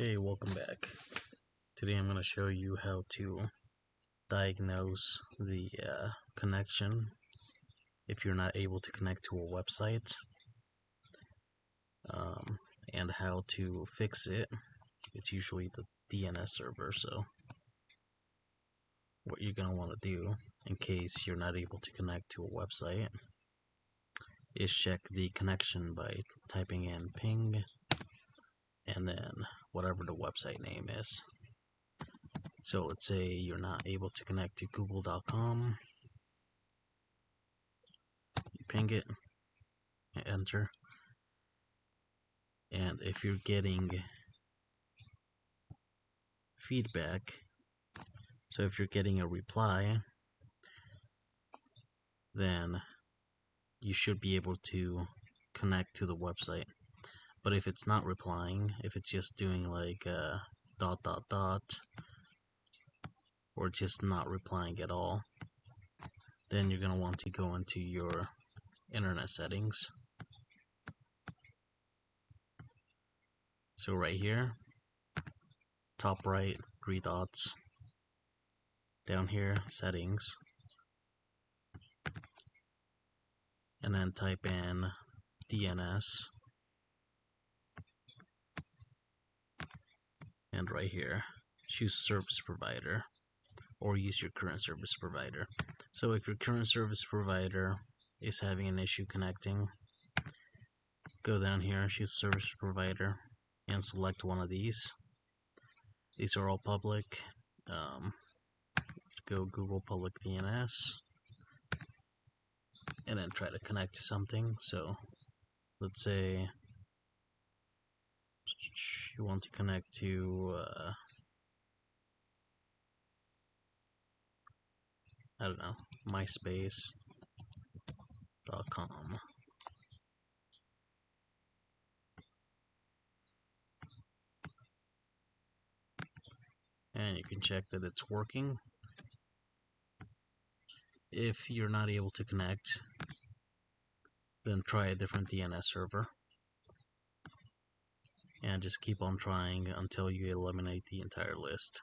Hey, welcome back. Today I'm going to show you how to diagnose the connection if you're not able to connect to a website, and how to fix it. It's usually the DNS server, so what you're going to want to do in case you're not able to connect to a website is check the connection by typing in ping and then whatever the website name is. So let's say you're not able to connect to google.com. You ping it, enter, and if you're getting feedback, so if you're getting a reply, then you should be able to connect to the website. But if it's not replying, if it's just doing like dot, or just not replying at all, then you're going to want to go into your internet settings. So right here, top right, 3 dots, down here, settings, and then type in DNS, and right here, choose service provider, or use your current service provider. So if your current service provider is having an issue connecting, go down here, choose service provider, and select one of these. These are all public. Go Google Public DNS, and then try to connect to something. So let's say you want to connect to I don't know, myspace.com. And you can check that it's working. If you're not able to connect, then try a different DNS server. And just keep on trying until you eliminate the entire list.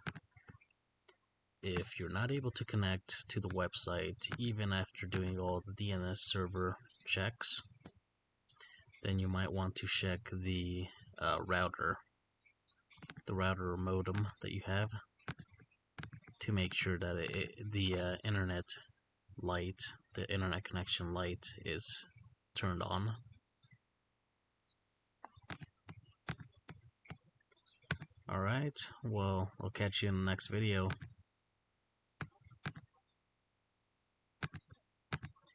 If you're not able to connect to the website, even after doing all the DNS server checks, then you might want to check the router or modem that you have, to make sure that the internet light, the internet connection light, is turned on. Alright, well, I'll catch you in the next video.